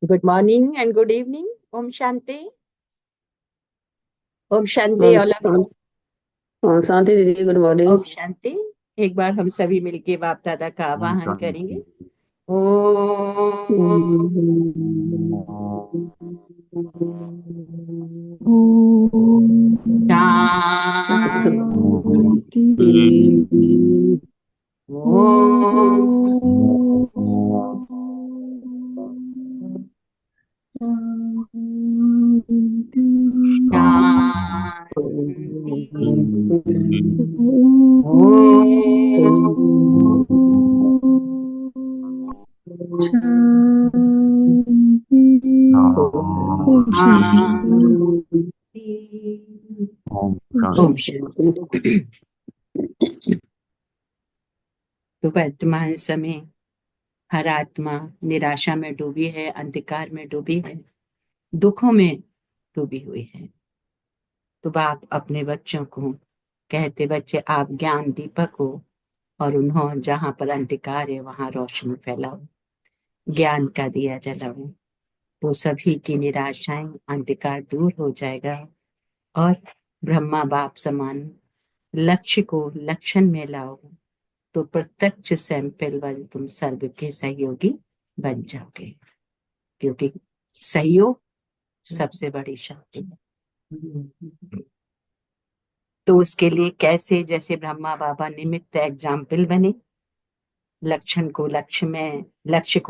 Good morning and good evening. ओम शांति। ओम शांति ओम ऑल ऑफ यू। शांति। ओम शांति दीदी, गुड मॉर्निंग। ओम शांति। एक बार हम सभी मिलके बाप दादा का आवाहन करेंगे। शांति। शांति। ओम शांति। तो वर्तमान समय हर आत्मा निराशा में डूबी है, अंधकार में डूबी है, दुखों में डूबी हुई है। तो बाप अपने बच्चों को कहते, बच्चे आप ज्ञान दीपक हो और उन्होंने जहां पर अंधकार है वहां रोशनी फैलाओ, ज्ञान का दिया जलाओ, तो सभी की निराशाएं, अंधकार दूर हो जाएगा और ब्रह्मा बाप समान लक्ष्य को लक्षण में लाओ, तो प्रत्यक्ष सैंपल वन तुम सर्व के सहयोगी बन जाओगे, क्योंकि सहयोग सबसे बड़ी शक्ति है। तो उसके लिए कैसे, जैसे ब्रह्मा बाबा निमित्त एग्जाम्पल बने, लक्ष्य को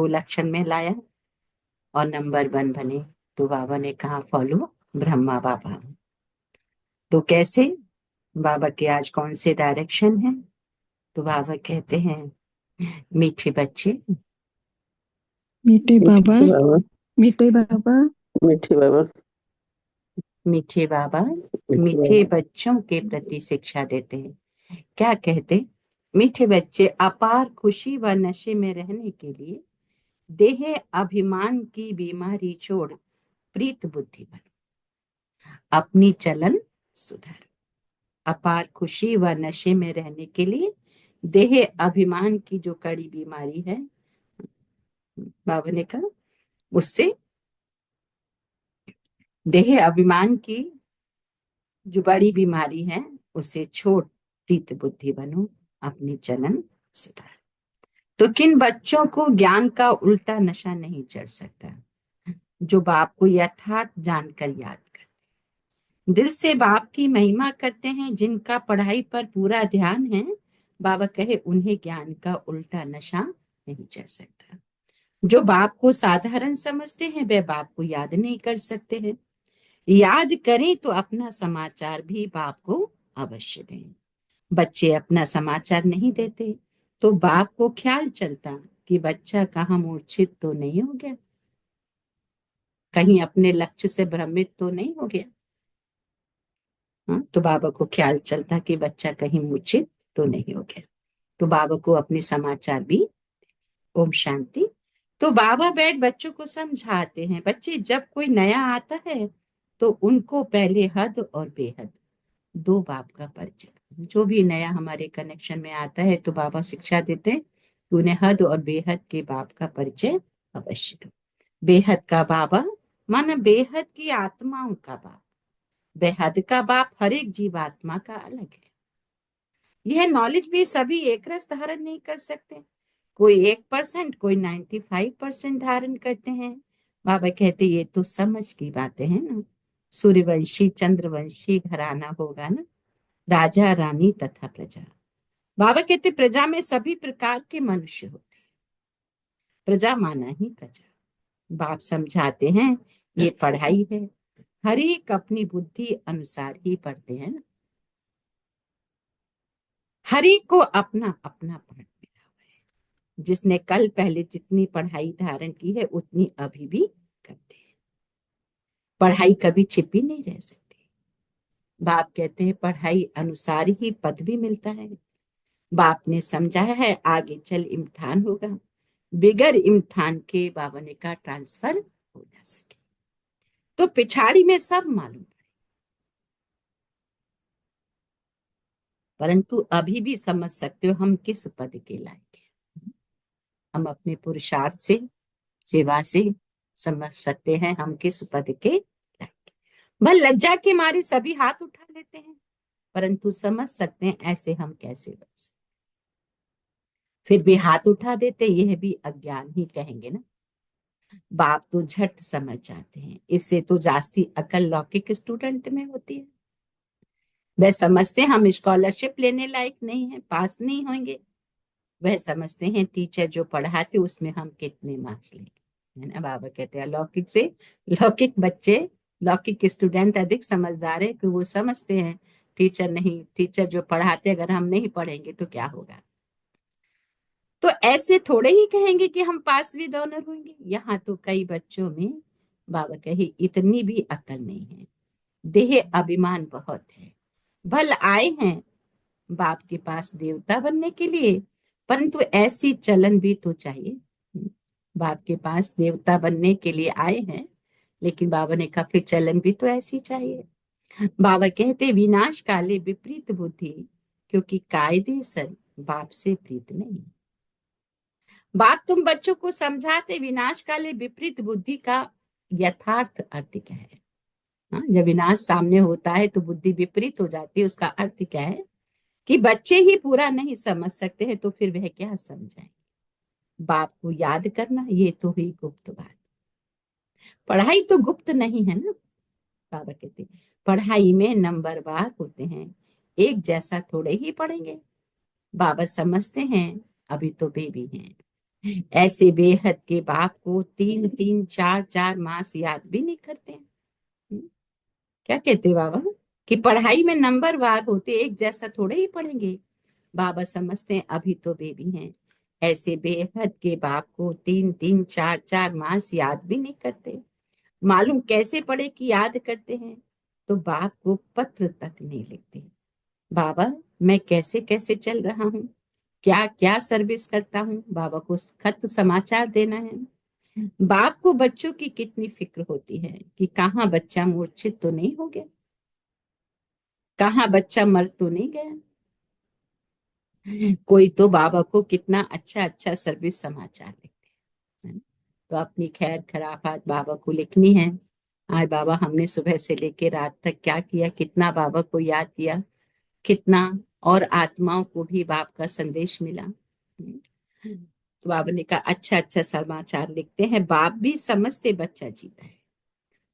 लक्षण में लाया और नंबर 1 बने। तो बाबा ने कहा फॉलो ब्रह्मा बाबा। तो कैसे, बाबा के आज कौन से डायरेक्शन है? तो बाबा कहते हैं मीठे बच्चे, मीठे बाबा, मीठे बाबा, मीठे बाबा, मीठे बाबा, मीठे बाबा मीठे मीठे बाबा। बच्चों के प्रति शिक्षा देते हैं। क्या कहते? मीठे बच्चे अपार खुशी व नशे में रहने के लिए देह अभिमान की बीमारी छोड़ प्रीत बुद्धि बनो, अपनी चलन सुधारो। अपार खुशी व नशे में रहने के लिए देह अभिमान की जो कड़ी बीमारी है, बाबा ने कहा, उससे देह अभिमान की जो बड़ी बीमारी है उसे छोड़ प्रीत बुद्धि बनो, अपनी चलन सुधारो। तो किन बच्चों को ज्ञान का उल्टा नशा नहीं चढ़ सकता? जो बाप को यथार्थ जानकर याद कर, दिल से बाप की महिमा करते हैं, जिनका पढ़ाई पर पूरा ध्यान है। बाबा कहे उन्हें ज्ञान का उल्टा नशा नहीं चढ़ सकता। जो बाप को साधारण समझते हैं वे बाप को याद नहीं कर सकते हैं। याद करें तो अपना समाचार भी बाप को अवश्य दें। बच्चे अपना समाचार नहीं देते तो बाप को ख्याल चलता कि बच्चा कहाँ मूर्छित तो नहीं हो गया, कहीं अपने लक्ष्य से भ्रमित तो नहीं हो गया। हाँ, तो बाबा को ख्याल चलता कि बच्चा कहीं मूर्छित तो नहीं हो गया। तो बाबा को अपने समाचार भी। ओम शांति। तो बाबा बैठ बच्चों को समझाते हैं, बच्चे जब कोई नया आता है तो उनको पहले हद और बेहद दो बाप का परिचय। जो भी नया हमारे कनेक्शन में आता है तो बाबा शिक्षा देते हैं कि उन्हें हद और बेहद के बाप का परिचय अवश्य दो। बेहद का बाबा माना बेहद की आत्माओं का बाप। बेहद का बाप हर एक जीवात्मा का अलग है। यह नॉलेज भी सभी एक रस धारण नहीं कर सकते। कोई 1%, कोई 95% धारण करते हैं। बाबा कहते ये तो समझ की बातें हैं ना। सूर्यवंशी चंद्रवंशी घराना होगा ना, राजा रानी तथा प्रजा। बाबा कहते प्रजा में सभी प्रकार के मनुष्य होते हैं, प्रजा माना ही प्रजा। बाप समझाते हैं ये पढ़ाई है, हर एक अपनी बुद्धि अनुसार ही पढ़ते हैं ना। हर एक को अपना अपना पढ़ मिला हुआ है। जिसने कल पहले जितनी पढ़ाई धारण की है उतनी अभी भी करते हैं। पढ़ाई कभी छिपी नहीं रह सकती। बाप कहते हैं पढ़ाई अनुसार ही पद भी मिलता है। बाप ने समझाया है आगे चल इम्तिहान होगा, बिगर इम्तिहान के बाबा ने का ट्रांसफर हो ना सके। तो पिछाड़ी में सब मालूम है, परंतु अभी भी समझ सकते हो हम किस पद के लायक हैं। हम अपने पुरुषार्थ से, सेवा से समझ सकते हैं हम किस पद के लायक। वह लज्जा के मारे सभी हाथ उठा लेते हैं, परंतु समझ सकते हैं ऐसे हम कैसे बन सकते। फिर भी हाथ उठा देते, यह भी अज्ञान ही कहेंगे ना। बाप तो झट समझ जाते हैं, इससे तो जास्ती अकल लौकिक स्टूडेंट में होती है। वह समझते हैं हम स्कॉलरशिप लेने लायक नहीं है, पास नहीं होंगे। वह समझते हैं टीचर जो पढ़ाते उसमें हम कितने मार्क्स लेंगे, है ना। बाबा कहते हैं लौकिक से लौकिक बच्चे, लौकिक स्टूडेंट अधिक समझदार है, कि वो समझते हैं टीचर नहीं, टीचर जो पढ़ाते अगर हम नहीं पढ़ेंगे तो क्या होगा। तो ऐसे थोड़े ही कहेंगे कि हम पास विद ऑनर होंगे। यहाँ तो कई बच्चों में बाबा कहे इतनी भी अकल नहीं है, देह अभिमान बहुत है। भल आए हैं बाप के पास देवता बनने के लिए, परंतु ऐसी चलन भी तो चाहिए। बाप के पास देवता बनने के लिए आए हैं, लेकिन बाबा ने कहा फिर चलन भी तो ऐसी चाहिए। बाबा कहते विनाश काले विपरीत बुद्धि, क्योंकि कायदे सर बाप से प्रीत नहीं। बाप तुम बच्चों को समझाते विनाश काले विपरीत बुद्धि का यथार्थ अर्थ क्या है। हाँ, जब विनाश सामने होता है तो बुद्धि विपरीत हो जाती है, उसका अर्थ क्या है कि बच्चे ही पूरा नहीं समझ सकते हैं तो फिर वह क्या समझाएं। बाप को याद करना ये तो हुई गुप्त बात। पढ़ाई तो गुप्त नहीं है ना। बाबा कहते पढ़ाई में नंबरवार होते हैं, एक जैसा थोड़े ही पढ़ेंगे। बाबा समझते हैं अभी तो बेबी हैं, ऐसे बेहद के बाप को 3-3 4-4 मास याद भी नहीं करते हैं। क्या कहते बाबा कि पढ़ाई में नंबरवार होते, एक जैसा थोड़े ही पढ़ेंगे। बाबा समझते हैं अभी तो बेबी हैं, ऐसे बेहद के बाप को 3-3 4-4 मास याद भी नहीं करते। मालूम कैसे पढ़े कि याद करते हैं, तो बाप को पत्र तक नहीं लिखते। बाबा मैं कैसे कैसे चल रहा हूँ, क्या क्या सर्विस करता हूँ, बाबा को खत समाचार देना है। बाप को बच्चों की कितनी फिक्र होती है कि कहाँ बच्चा मूर्छित तो नहीं हो गया, कहाँ बच्चा मर तो नहीं गया। कोई तो बाबा को कितना अच्छा अच्छा सर्विस समाचार लिखते हैं, है ना? तो अपनी खैर खराबात बाबा को लिखनी है। आज बाबा हमने सुबह से लेकर रात तक क्या किया, कितना बाबा को याद किया, कितना और आत्माओं को भी बाप का संदेश मिला। तो बाबा ने कहा अच्छा अच्छा समाचार लिखते हैं। बाप भी समझते बच्चा जीता है,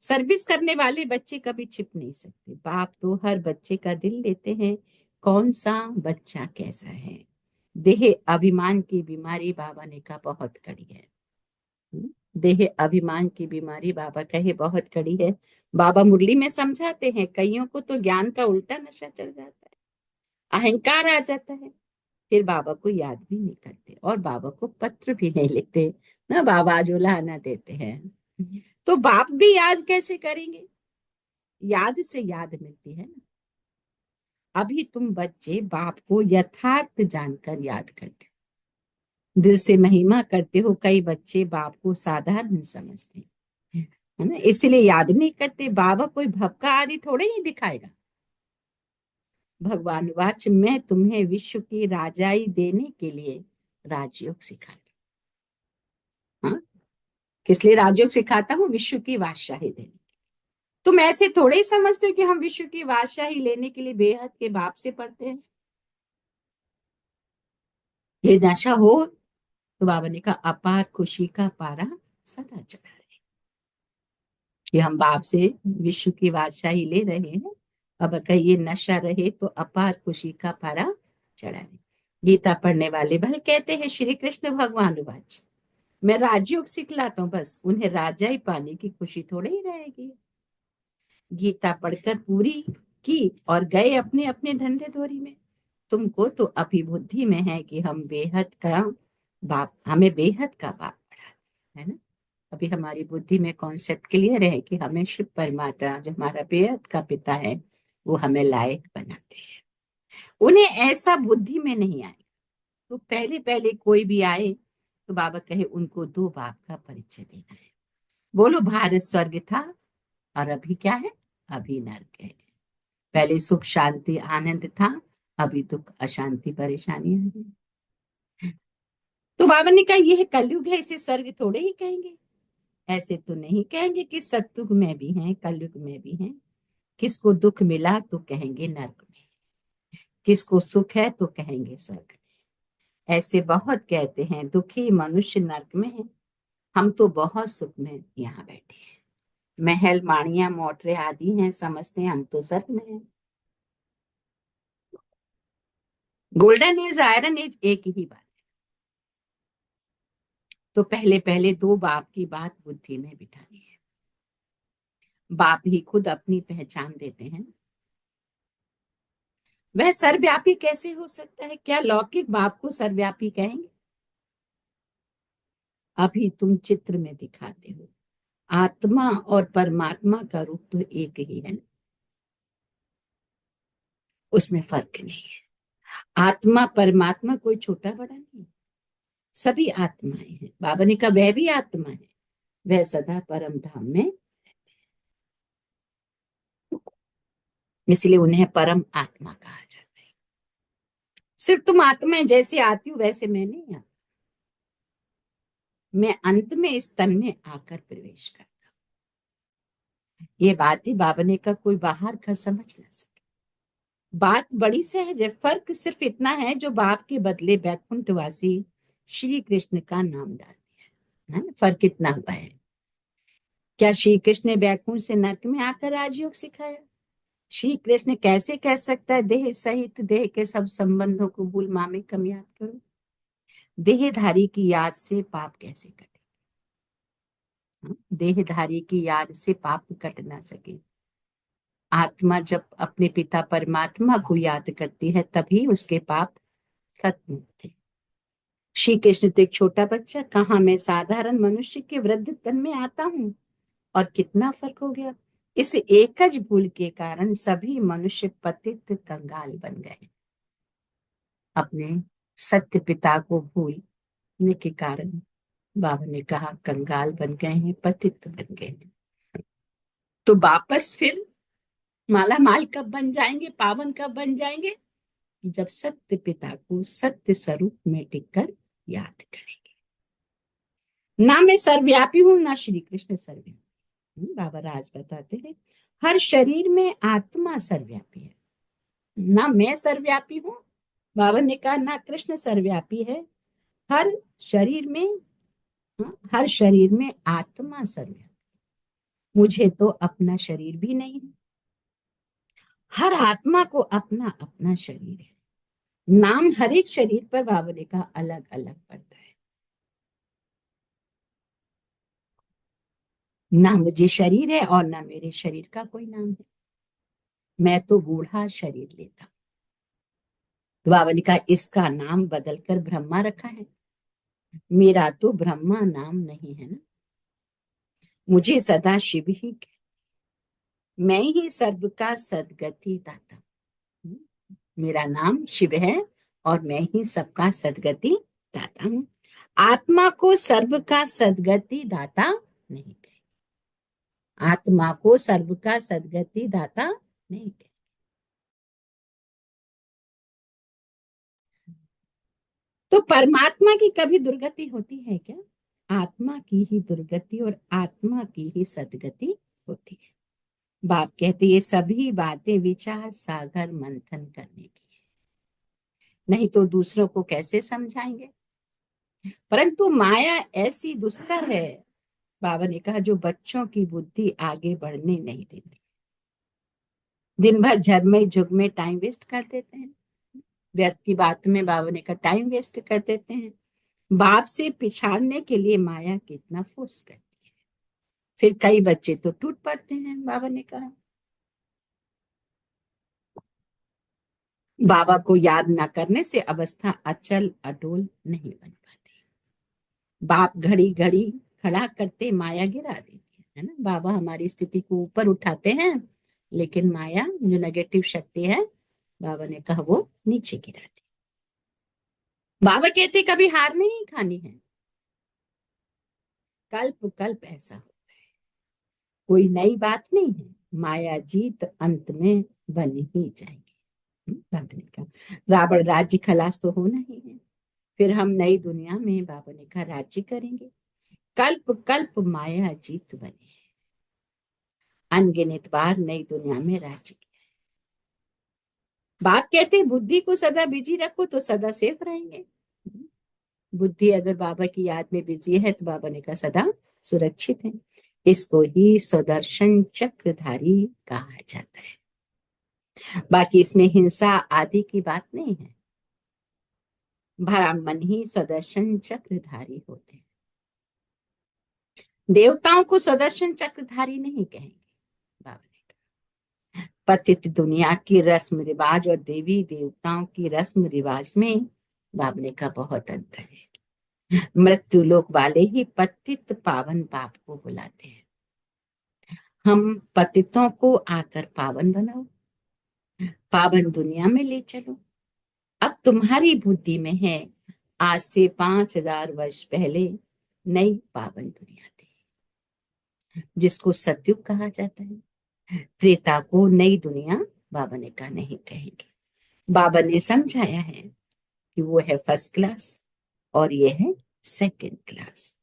सर्विस करने वाले बच्चे कभी छिप नहीं सकते। बाप तो हर बच्चे का दिल लेते हैं, कौन सा बच्चा कैसा है। देह अभिमान की बीमारी बाबा ने कहा बहुत कड़ी है। देह अभिमान की बीमारी बाबा कहे बहुत कड़ी है। बाबा मुरली में समझाते हैं कईयों को तो ज्ञान का उल्टा नशा चढ़ जाता है, अहंकार आ जाता है, फिर बाबा को याद भी नहीं करते और बाबा को पत्र भी नहीं लिखते ना, बाबा आज उलाहना देते हैं। तो बाप भी याद कैसे करेंगे, याद से याद मिलती है ना। अभी तुम बच्चे बाप को यथार्थ जानकर याद करते हो, दिल से महिमा करते हो। कई बच्चे बाप को साधारण समझते हैं, है ना, इसलिए याद नहीं करते। बाबा कोई भपका आदि थोड़े ही दिखाएगा। भगवान वाच मैं तुम्हें विश्व की राजाई देने के लिए राजयोग सिखाता। हाँ, किस लिए राजयोग सिखाता हूँ, विश्व की बादशाही देने। तुम ऐसे थोड़े ही समझते हो कि हम विश्व की बादशाही लेने के लिए बेहद के बाप से पढ़ते हैं। ये नशा हो तो बाबा ने कहा अपार खुशी का पारा सदा चढ़ा रहे, कि हम बाप से विश्व की बादशाही ले रहे हैं। बाबा का ये नशा रहे तो अपार खुशी का पारा चढ़ा रहे। गीता पढ़ने वाले भले कहते हैं श्री कृष्ण भगवान वाच मैं राजयोग सिखलाता हूँ, बस उन्हें राजाई पाने की खुशी थोड़ी ही रहेगी। गीता पढ़कर पूरी की और गए अपने अपने धंधे धोरी में। तुमको तो अभिबुद्धि में है कि हम बेहद का बाप, हमें बेहद का बाप पढ़ा है ना। अभी हमारी बुद्धि में कॉन्सेप्ट क्लियर है कि हमें शिव परमात्मा जो हमारा बेहद का पिता है वो हमें लायक बनाते हैं। उन्हें ऐसा बुद्धि में नहीं आए तो पहले पहले कोई भी आए तो बाबा कहे उनको दो बाप का परिचय देना है। बोलो भारत स्वर्ग था और अभी क्या है, अभी नर्क है। पहले सुख शांति आनंद था, अभी दुख अशांति परेशानी आ गई। तो बाबा ने कहा यह कलयुग है, इसे स्वर्ग थोड़े ही कहेंगे। ऐसे तो नहीं कहेंगे कि सतयुग में भी हैं, कलयुग में भी हैं। किसको दुख मिला तो कहेंगे नरक में, किसको सुख है तो कहेंगे स्वर्ग में। ऐसे बहुत कहते हैं दुखी मनुष्य नरक में है, हम तो बहुत सुख में यहाँ बैठे हैं। महल माड़ियां मोटरे आदि हैं, समझते हैं हम तो स्वर्ग में हैं। गोल्डन एज आयरन एज एक ही बात। तो पहले पहले दो बाप की बात बुद्धि में बिठानी है। बाप ही खुद अपनी पहचान देते हैं। वह सर्वव्यापी कैसे हो सकता है? क्या लौकिक बाप को सर्वव्यापी कहेंगे? अभी तुम चित्र में दिखाते हो, आत्मा और परमात्मा का रूप तो एक ही है, उसमें फर्क नहीं है। आत्मा परमात्मा कोई छोटा बड़ा नहीं, सभी आत्माएं हैं। बाबा ने कहा वह भी आत्मा है, वह सदा परम धाम में, इसलिए उन्हें परम आत्मा कहा जाता है। सिर्फ तुम आत्मा जैसे आती हो वैसे मैं नहीं आती, मैं अंत में इस तन में आकर प्रवेश करता हूं। ये बात ही बाबा ने कहा कोई बाहर का समझ ना सके। बात बड़ी सहज है, फर्क सिर्फ इतना है जो बाप के बदले बैकुंठवासी श्री कृष्ण का नाम डाल दिया है ना, फर्क इतना हुआ है। क्या श्री कृष्ण ने बैकुंठ से नरक में आकर राजयोग सिखाया? श्री कृष्ण कैसे कह सकता है देह सहित देह के सब संबंधों को भूल मामे कम याद करो? देहधारी की याद से पाप कैसे कटे? देहधारी की याद से पाप कट ना सके। आत्मा जब अपने पिता परमात्मा को याद करती है तभी उसके पाप खत्म होते। श्री कृष्ण तो एक छोटा बच्चा, कहा मैं साधारण मनुष्य के वृद्ध तन में आता हूँ, और कितना फर्क हो गया। इस एकज भूल के कारण सभी मनुष्य पतित कंगाल बन गए। अपने सत्य पिता को भूलने के कारण बाबा ने कहा कंगाल बन गए हैं, पतित बन गए हैं। तो वापस फिर माला माल कब बन जाएंगे, पावन कब बन जाएंगे? जब सत्य पिता को सत्य स्वरूप में टिककर याद करेंगे। ना मैं सर्वव्यापी हूं ना श्री कृष्ण सर्वव्यापी। बाबा राज बताते हैं हर शरीर में आत्मा सर्वव्यापी है, ना मैं सर्वव्यापी हूं। बाबा ने कहा ना कृष्ण सर्वव्यापी है। हर शरीर में, हर शरीर में आत्मा सर्वव्यापी। मुझे तो अपना शरीर भी नहीं है। हर आत्मा को अपना अपना शरीर है। नाम हर एक शरीर पर बाबा ने कहा अलग अलग पड़ता है। ना मुझे शरीर है और ना मेरे शरीर का कोई नाम है। मैं तो बूढ़ा शरीर लेता हूं। तो बाबा ने कहा इसका नाम बदलकर ब्रह्मा रखा है। मेरा तो ब्रह्मा नाम नहीं है ना, मुझे सदा शिव ही मैं ही सर्व का सदगति दाता हूं। मेरा नाम शिव है और मैं ही सबका सदगति दाता हूं। आत्मा को सर्व का सदगति दाता नहीं कहे, आत्मा को सर्व का सदगति दाता नहीं कहे। तो परमात्मा की कभी दुर्गति होती है क्या? आत्मा की ही दुर्गति और आत्मा की ही सदगति होती है। बाप कहते ये सभी बातें विचार सागर मंथन करने की है, नहीं तो दूसरों को कैसे समझाएंगे? परंतु माया ऐसी दुस्तर है, बाबा ने कहा, जो बच्चों की बुद्धि आगे बढ़ने नहीं देती। दिन भर झर में झुग में टाइम वेस्ट कर देते हैं, व्यर्थ की बात में बाबा ने कहा टाइम वेस्ट कर देते हैं। बाप से पिछाड़ने के लिए माया कितना फोर्स करती है, फिर कई बच्चे तो टूट पड़ते हैं। बाबा ने कहा बाबा को याद न करने से अवस्था अचल अडोल नहीं बन पाती। बाप घड़ी घड़ी खड़ा करते माया गिरा देती है ना। बाबा हमारी स्थिति को ऊपर उठाते हैं, लेकिन माया जो नेगेटिव शक्ति है बाबा ने कहा वो नीचे गिराती। बाबा कहते कभी हार नहीं खानी है, कल्प कल्प ऐसा हो, कोई नई बात नहीं है। माया जीत अंत में बन ही जाएगी। बाबा ने कहा रावण राज्य खलास तो होना ही है, फिर हम नई दुनिया में बाबा ने कहा राज्य करेंगे। कल्प कल्प माया जीत बनी है, अनगिनत बार नई दुनिया में राज्य किया। बाप कहते हैं बुद्धि को सदा बिजी रखो तो सदा सेफ रहेंगे। बुद्धि अगर बाबा की याद में बिजी है तो बाबा ने कहा सदा सुरक्षित है। इसको ही सुदर्शन चक्रधारी कहा जाता है। बाकी इसमें हिंसा आदि की बात नहीं है। ब्राह्मण ही सुदर्शन चक्रधारी होते हैं। देवताओं को सुदर्शन चक्रधारी नहीं कहेंगे। बाबा ने कहा पतित दुनिया की रस्म रिवाज और देवी देवताओं की रस्म रिवाज में बाबा ने कहा बहुत अंतर है। मृत्यु लोक वाले ही पतित पावन पाप को बुलाते हैं। हम पतितों को आकर पावन बनाओ, पावन दुनिया में ले चलो। अब तुम्हारी बुद्धि में है आज से 5000 वर्ष पहले नई पावन दुनिया थी जिसको सतयुग कहा जाता है। त्रेता को नई दुनिया बाबा ने कहा नहीं कहेंगे। बाबा ने समझाया है कि वो है फर्स्ट क्लास और ये है सेकंड क्लास।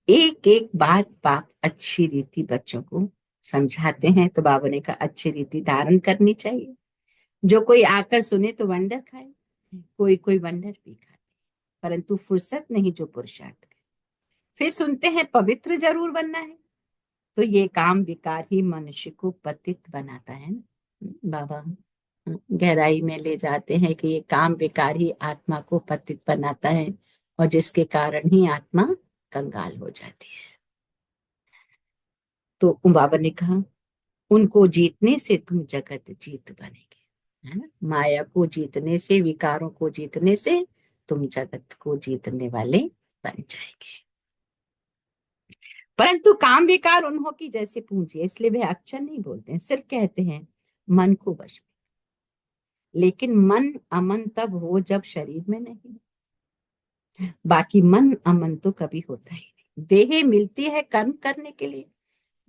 एक एक बात बाप अच्छी रीति बच्चों को समझाते हैं तो बाबा ने कहा अच्छी रीति धारण करनी चाहिए। जो कोई आकर सुने तो वंडर खाए, कोई कोई वंडर भी खाए, परंतु फुर्सत नहीं जो पुरुषार्थ करे। फिर सुनते हैं पवित्र जरूर बनना है, तो ये काम विकार ही मनुष्य को पतित बनाता है ना। बाबा गहराई में ले जाते हैं कि ये काम विकार ही आत्मा को पतित बनाता है और जिसके कारण ही आत्मा कंगाल हो जाती है। तो बाबा ने कहा उनको जीतने से तुम जगत जीत बनेंगे, है ना। माया को जीतने से, विकारों को जीतने से तुम जगत को जीतने वाले बन जाएंगे। परंतु काम विकार उन्हों की जैसे पूंजी है, इसलिए वे अक्षर नहीं बोलते हैं, सिर्फ कहते हैं मन को वश में। लेकिन मन अमन तब हो जब शरीर में नहीं, बाकी मन अमन तो कभी होता ही नहीं। देह मिलती है कर्म करने के लिए।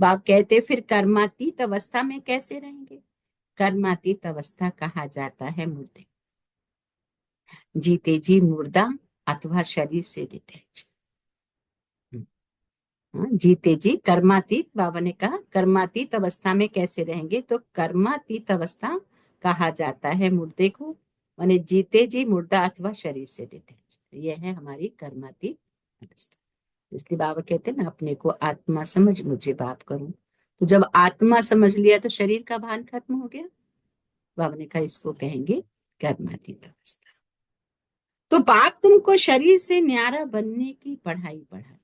बाप कहते फिर कर्मातीत अवस्था में कैसे रहेंगे। कर्मातीत अवस्था कहा जाता है मुर्दे, जीते जी मुर्दा अथवा शरीर से डिटैच। जीते जी कर्मातीत, बाबा ने कहा कर्मातीत अवस्था में कैसे रहेंगे, तो कर्मातीत अवस्था कहा जाता है मुर्दे को, माने जीते जी मुर्दा अथवा शरीर से डिटैच। यह है हमारी कर्मातीत अवस्था। इसलिए बाबा कहते हैं ना अपने को आत्मा समझ मुझे बाप करूं। तो जब आत्मा समझ लिया तो शरीर का भान खत्म हो गया। बाबा ने कहा इसको कहेंगे कर्मातीत अवस्था। तो बाप तुमको शरीर से न्यारा बनने की पढ़ाई पढ़ाते।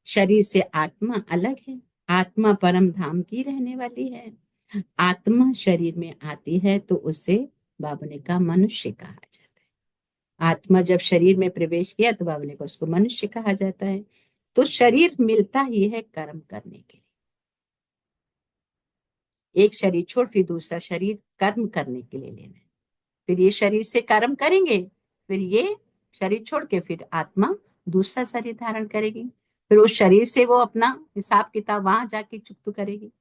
शरीर से आत्मा अलग है, आत्मा परम धाम की रहने वाली है। आत्मा शरीर में आती है तो उसे बाबा ने कहा मनुष्य कहा जाता है। आत्मा जब शरीर में प्रवेश किया तो बाबा ने कहा उसको मनुष्य कहा जाता है। तो शरीर मिलता ही है कर्म करने के लिए। एक शरीर छोड़ फिर दूसरा शरीर कर्म करने के लिए लेना है। फिर ये शरीर से कर्म करेंगे, फिर ये शरीर छोड़ के फिर आत्मा दूसरा शरीर धारण करेगी। फिर उस शरीर से वो अपना हिसाब किताब वहां जाके चुप करेगी।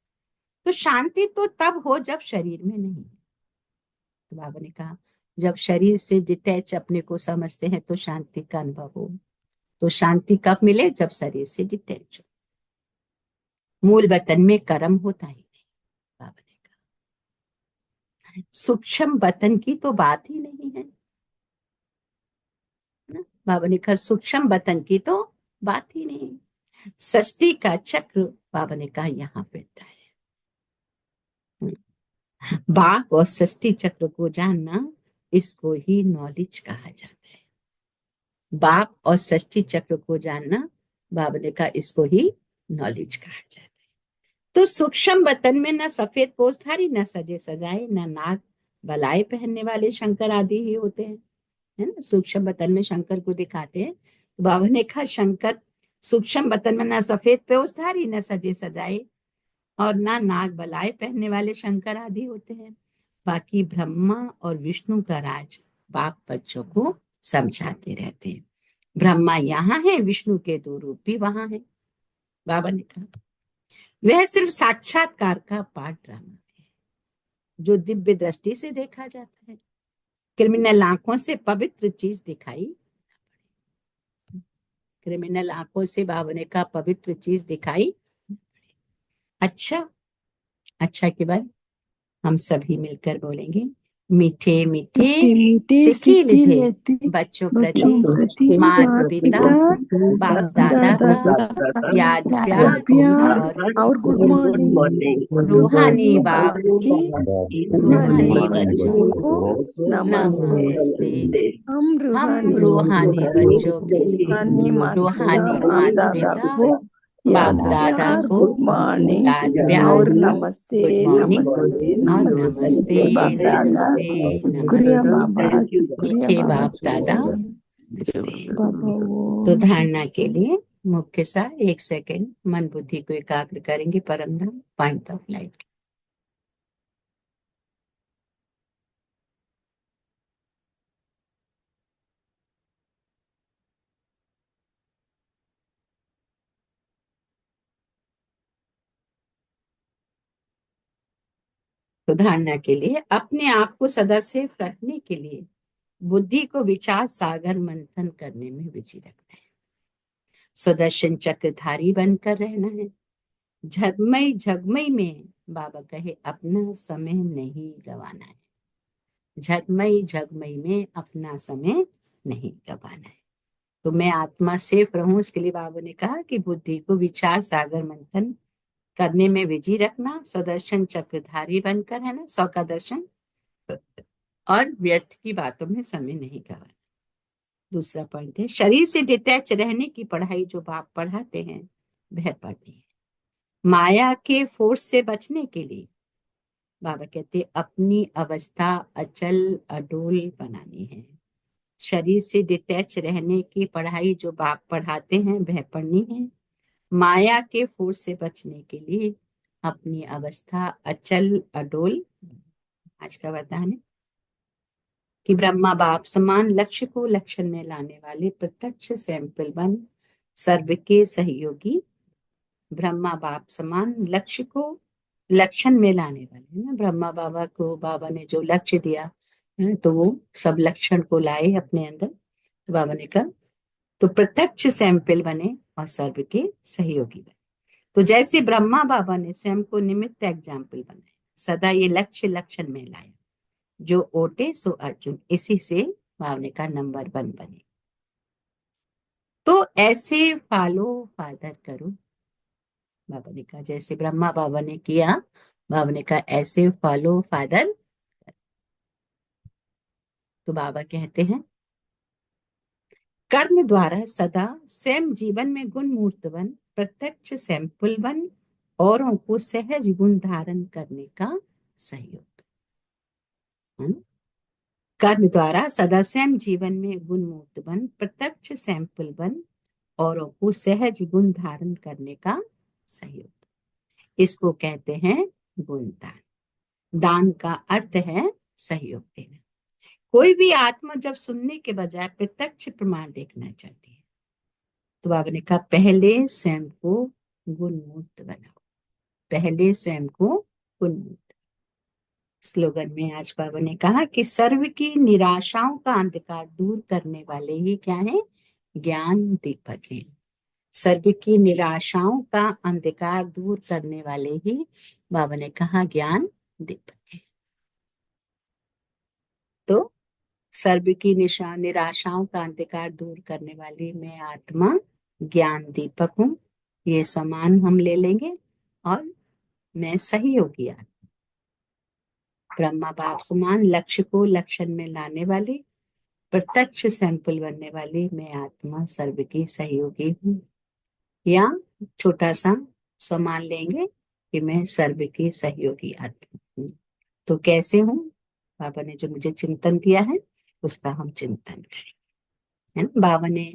तो शांति तो तब हो जब शरीर में नहीं। तो बाबा ने कहा जब शरीर से डिटैच अपने को समझते हैं तो शांति का अनुभव हो। तो शांति कब मिले, जब शरीर से डिटैच हो। मूल वतन में कर्म होता ही नहीं। बाबा ने कहा सूक्ष्म वतन की तो बात ही नहीं है ना। बाबा ने कहा सूक्ष्म वतन की तो बात ही नहीं। सृष्टि का चक्र बाबा ने कहा यहाँ फिरता है। बाप और सृष्टि चक्र को जानना, इसको ही नॉलेज कहा जाता है। बाप और सृष्टि चक्र को जानना, बाबा ने कहा इसको ही नॉलेज कहा जाता है। तो सूक्ष्म वतन में न सफेद पोषधारी, न सजे सजाए, न नाग बलाए पहनने वाले शंकर आदि ही होते हैं, है ना। सूक्ष्म वतन में शंकर को दिखाते हैं। तो बाबा ने कहा शंकर सूक्ष्म वतन में न सफेद पोषधारी, न सजे सजाए और ना नाग बलाए पहनने वाले शंकर आदि होते हैं। बाकी ब्रह्मा और विष्णु का राज बाप बच्चों को समझाते रहते हैं। ब्रह्मा यहाँ है, विष्णु के दो रूप भी वहां है। बाबा ने कहा वह सिर्फ साक्षात्कार का पाठ ड्रामा है जो दिव्य दृष्टि से देखा जाता है। क्रिमिनल आंखों से पवित्र चीज दिखाई, क्रिमिनल आंखों से बाबा ने कहा पवित्र चीज दिखाई। अच्छा, अच्छा के बाद हम सभी मिलकर बोलेंगे, मीठे मीठे मीठे मीठे सिकील थे सिकीले थे बच्चों बच्चों प्रति प्रति मात माता पिता पिता बाप दादा दादा का का याद याद प्यार प्यार और और गुड मॉर्निंग रूहानी रूहानी बाप बाप की की रूहानी रूहानी बच्चों बच्चों को को नमस्ते। नमस्ते। हम हम रूहानी रूहानी बच्चों की रूहानी माता पिता रूहानी बाप मात दादा पिता को बाप याद दादा प्यार को गुड मॉर्निंग याद प्यार और नमस्ते गुड मॉर्निंग नमस्ते और नमस्ते नमस्ते मीठे बाप दादा। नमस्ते शुक्रिया नमस्ते। बाबा शुक्रिया मीठे बाबा बाप दादा शुक्रिया नमस्ते। बाबा तो वो धारणा के लिए मुख्य सा 1 सेकंड मन बुद्धि को एकाग्र करेंगे परम धाम पॉइंट ऑफ लाइट। तो धारणा के लिए अपने आप को सदा सेफ रखने के लिए बुद्धि को विचार सागर मंथन करने में रुचि रखना है। सुदर्शन चक्रधारी बनकर रहना है। झगमई झगमई में बाबा कहे अपना समय नहीं गवाना है। झगमई झगमई में अपना समय नहीं गवाना है। तो मैं आत्मा सेफ रहूं इसके लिए बाबा ने कहा कि बुद्धि को विचार सागर मंथन करने में विजय रखना, सुदर्शन चक्रधारी बनकर है ना, सौ का दर्शन, और व्यर्थ की बातों में समय नहीं गवाना। दूसरा पॉइंट है शरीर से डिटैच रहने की पढ़ाई जो बाप पढ़ाते हैं वह पढ़नी है। माया के फोर्स से बचने के लिए बाबा कहते अपनी अवस्था अचल अडोल बनानी है। शरीर से डिटैच रहने की पढ़ाई जो बाप पढ़ाते हैं वह पढ़नी है। माया के फोर्स से बचने के लिए अपनी अवस्था अचल अडोल। आज का वरदान है कि ब्रह्मा बाप समान लक्ष्य को लक्षण में लाने वाले प्रत्यक्ष सैंपल बन सर्व के सहयोगी। ब्रह्मा बाप समान लक्ष्य को लक्षण में लाने वाले ना, ब्रह्मा बाबा को बाबा ने जो लक्ष्य दिया तो वो सब लक्षण को लाए अपने अंदर। तो बाबा ने कहा तो प्रत्यक्ष सैंपल बने और सर्व के सहयोगी बने। तो जैसे ब्रह्मा बाबा ने स्वयं को निमित्त एग्जाम्पल बनाया, सदा ये लक्ष्य लक्षण में लाया, जो ओटे सो अर्जुन, इसी से बाबा ने कहा नंबर 1 बने। तो ऐसे फॉलो फादर करो। बाबा ने कहा जैसे ब्रह्मा बाबा ने किया, बाबा ने कहा ऐसे फॉलो फादर। तो बाबा कहते हैं कर्म द्वारा सदा स्वयं जीवन में गुण मूर्त बन प्रत्यक्ष सैंपल बन औरों को सहज गुण धारण करने का सहयोग है ना? कर्म द्वारा सदा स्वयं जीवन में गुण मूर्त बन प्रत्यक्ष सैंपल बन औरों को सहज गुण धारण करने का सहयोग। इसको कहते हैं गुण दान। दान का अर्थ है सहयोग देना। कोई भी आत्मा जब सुनने के बजाय प्रत्यक्ष प्रमाण देखना चाहती है तो बाबा ने कहा पहले स्वयं को गुणमुक्त बनाओ। पहले स्वयं को गुणमुक्त। स्लोगन में आज बाबा ने कहा कि सर्व की निराशाओं का अंधकार दूर करने वाले ही क्या है, ज्ञान दीपक है। सर्व की निराशाओं का अंधकार दूर करने वाले ही बाबा ने कहा ज्ञान दीपक है। तो सर्व की निराशाओं का अंधकार दूर करने वाली मैं आत्मा ज्ञान दीपक हूँ। ये समान हम ले लेंगे और मैं सहयोगी आत्मा, ब्रह्मा बाप समान लक्ष्य को लक्षण में लाने वाली प्रत्यक्ष सैंपल बनने वाली मैं आत्मा सर्व की सहयोगी हूँ। या छोटा सा समान लेंगे कि मैं सर्व की सहयोगी आत्मा हूँ। तो कैसे हूँ, बाबा ने जो मुझे चिंतन दिया है उसका हम चिंतन करें, है ना। बाबा ने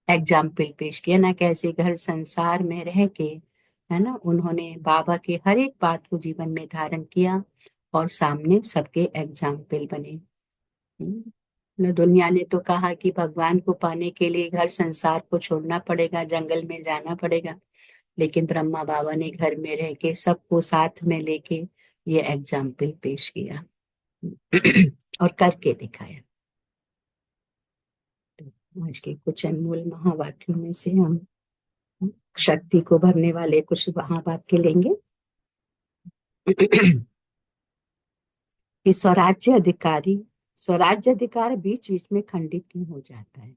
एग्जाम्पल पेश किया ना, कैसे घर संसार में रह के, है ना, उन्होंने बाबा के हर एक बात को जीवन में धारण किया और सामने सबके एग्जाम्पल बने। दुनिया ने तो कहा कि भगवान को पाने के लिए घर संसार को छोड़ना पड़ेगा, जंगल में जाना पड़ेगा, लेकिन ब्रह्मा बाबा ने घर में रह के सबको साथ में लेके ये एग्जाम्पल पेश किया और करके दिखाया। आज के कुछ अनमोल महावाक्यों में से हम शक्ति को भरने वाले कुछ महावाक्य लेंगे। कि स्वराज्य अधिकार बीच बीच में खंडित क्यों हो जाता है?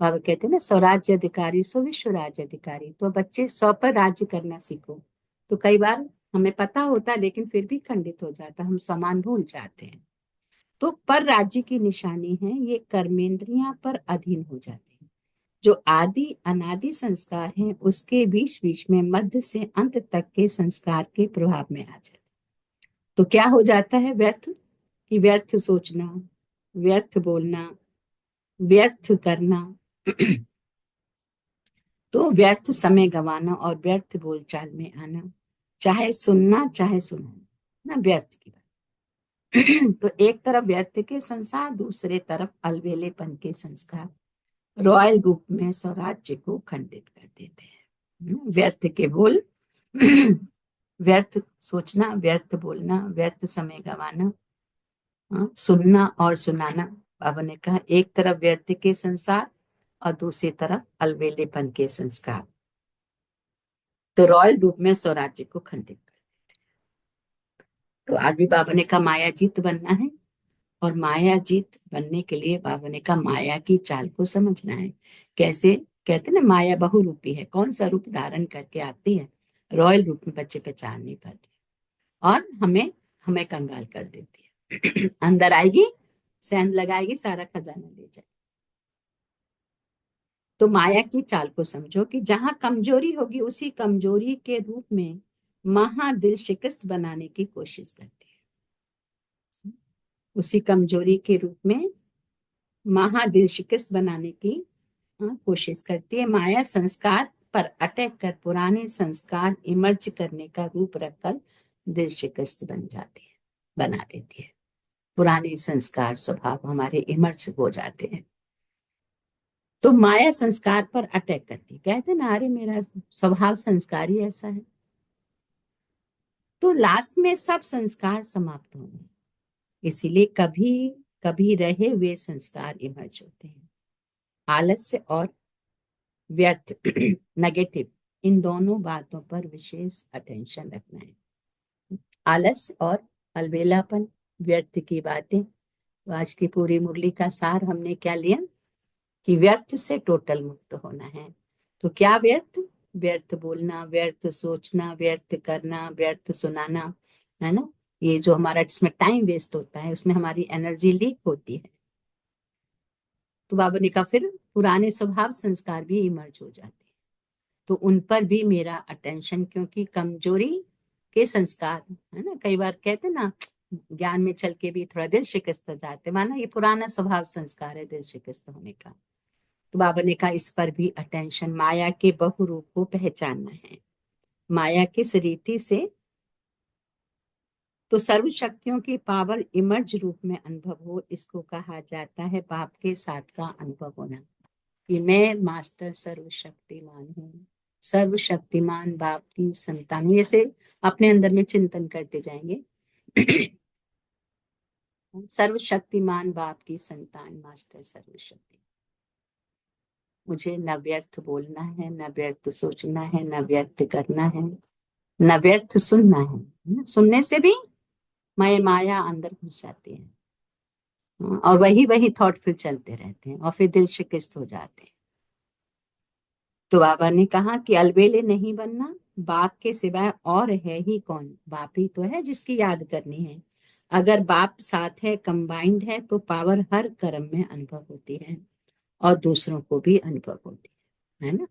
बाबा कहते हैं ना, स्वराज्य अधिकारी सो विश्व राज्य अधिकारी। तो बच्चे स्व पर राज्य करना सीखो। तो कई बार हमें पता होता है लेकिन फिर भी खंडित हो जाता, हम समान भूल जाते हैं। तो पर राज्य की निशानी है, ये कर्मेंद्रियां पर अधीन हो जाते हैं। जो आदि अनादि संस्कार हैं उसके बीच बीच में मध्य से अंत तक के संस्कार के प्रभाव में आ जाते। तो क्या हो जाता है? व्यर्थ कि व्यर्थ सोचना, व्यर्थ बोलना, व्यर्थ करना, तो व्यर्थ समय गंवाना और व्यर्थ बोलचाल में आना, चाहे सुनना चाहे सुनाना, ना व्यर्थ की बात। तो एक तरफ व्यर्थ के संसार, दूसरे तरफ अलवेलेपन के संस्कार रॉयल रूप में स्वराज्य को खंडित कर देते हैं। व्यर्थ के बोल, व्यर्थ सोचना, व्यर्थ बोलना, व्यर्थ समय गंवाना, सुनना और सुनाना। बाबा ने कहा एक तरफ व्यर्थ के संसार और दूसरी तरफ अलवेलेपन के संस्कार, तो रॉयल रूप में स्वराज्य को खंडित कर। तो आज भी बाबा ने कहा माया जीत बनना है, और माया जीत बनने के लिए बाबा ने कहा माया की चाल को समझना है। कैसे? कहते ना, माया बहुरूपी है, कौन सा रूप धारण करके आती है, रॉयल रूप में बच्चे पहचान नहीं पाते और हमें हमें कंगाल कर देती है। अंदर आएगी, सेंध लगाएगी, सारा खजाना ले जाएगी। तो माया की चाल को समझो कि जहां कमजोरी होगी उसी कमजोरी के रूप में महादिल शिकस्त बनाने की कोशिश करती है। उसी कमजोरी के रूप में महादिल शिकस्त बनाने की कोशिश करती है। माया संस्कार पर अटैक कर पुराने संस्कार इमर्ज करने का रूप रखकर दिल शिकस्त बन जाती है, बना देती है। पुराने संस्कार स्वभाव हमारे इमर्ज हो जाते हैं। तो माया संस्कार पर अटैक करती, कहते ना, अरे मेरा स्वभाव संस्कार ही ऐसा है। तो लास्ट में सब संस्कार समाप्त होंगे, इसीलिए कभी कभी रहे हुए संस्कार इमर्ज होते हैं। आलस्य और व्यर्थ नेगेटिव, इन दोनों बातों पर विशेष अटेंशन रखना है। आलस्य और अलबेलापन, व्यर्थ की बातें। तो आज की पूरी मुरली का सार हमने क्या लिया कि व्यर्थ से टोटल मुक्त होना है। तो क्या व्यर्थ? व्यर्थ बोलना, व्यर्थ सोचना, व्यर्थ करना, व्यर्थ सुनाना, है ना। ये जो हमारा जिसमें टाइम वेस्ट होता है उसमें हमारी एनर्जी लीक होती है। तो बाबा ने कहा फिर पुराने स्वभाव संस्कार भी इमर्ज हो जाते हैं, तो उन पर भी मेरा अटेंशन, क्योंकि कमजोरी के संस्कार, है ना, कई बार कहते ना ज्ञान में चल के भी थोड़ा दिल शिकस्त हो जाते, माना ये पुराना स्वभाव संस्कार है दिल शिकस्त होने का। तो बाबा ने कहा इस पर भी अटेंशन, माया के बहुरूप को पहचानना है। माया किस रीति से? तो सर्व शक्तियों की पावर इमर्ज रूप में अनुभव हो, इसको कहा जाता है बाप के साथ का अनुभव होना, कि मैं मास्टर सर्वशक्तिमान हूँ, सर्वशक्तिमान बाप की संतान हूँ। ऐसे अपने अंदर में चिंतन करते जाएंगे। सर्वशक्तिमान बाप की संतान, मास्टर सर्वशक्ति। मुझे न व्यर्थ बोलना है, न व्यर्थ सोचना है, न व्यर्थ करना है, न व्यर्थ सुनना है। सुनने से भी माया अंदर घुस जाती है, और वही वही थॉट फिर चलते रहते हैं और फिर दिल शिकस्त हो जाते हैं। तो बाबा ने कहा कि अलबेले नहीं बनना, बाप के सिवाय और है ही कौन? बाप ही तो है जिसकी याद करनी है। अगर बाप साथ है, कंबाइंड है, तो पावर हर कर्म में अनुभव होती है और दूसरों को भी अनुभव होती है ना।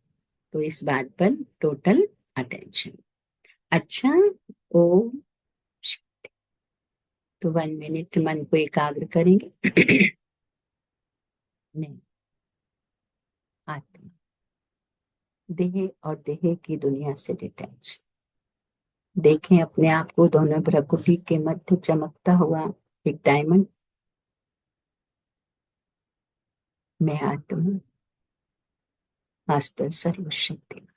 तो इस बात पर टोटल अटेंशन। अच्छा, ओ, तो 1 मिनट मन को एकाग्र करेंगे। मैं आत्मा, देह और देह की दुनिया से डिटैच। देखें अपने आप को दोनों भ्रकुटी के मध्य चमकता हुआ एक डायमंड। मैं आत्मा, मास्टर सर्वशक्ति,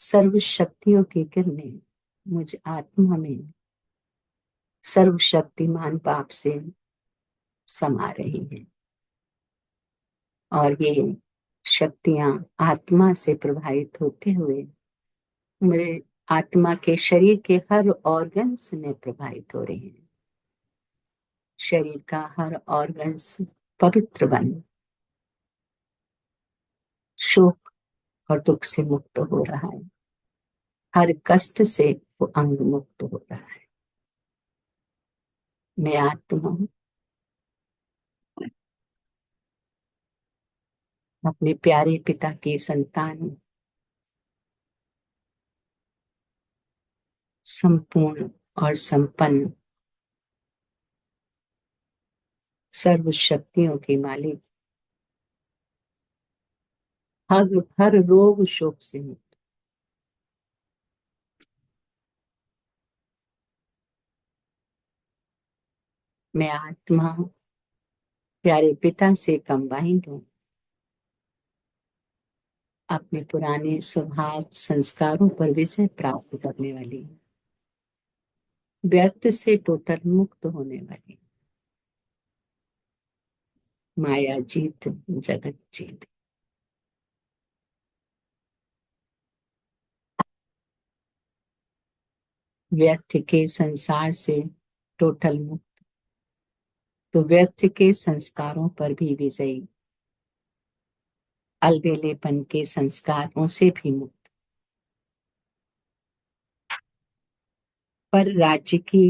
सर्व शक्तियों की किरणें मुझ आत्मा में सर्वशक्तिमान बाप से समा रही है। और ये शक्तियां आत्मा से प्रभावित होते हुए मेरे आत्मा के शरीर के हर ऑर्गन्स में प्रभावित हो रहे हैं। शरीर का हर ऑर्गन्स पवित्र बन शोक और दुख से मुक्त हो रहा है। हर कष्ट से वो अंग मुक्त हो रहा है। मैं आत्मा अपने प्यारे पिता की संतान हूं, संपूर्ण और संपन्न, सर्व शक्तियों की मालिक, हर रोग शोक से मुक्त। मैं आत्मा प्यारे पिता से कंबाइंड हूँ, अपने पुराने स्वभाव संस्कारों पर विजय प्राप्त करने वाली, व्यर्थ से टोटल मुक्त होने वाली, माया जीत जगत जीत। व्यर्थ के संसार से टोटल मुक्त, तो व्यर्थ के संस्कारों पर भी विजयी, अलबेलेपन के संस्कारों से भी मुक्त, पर राज्य की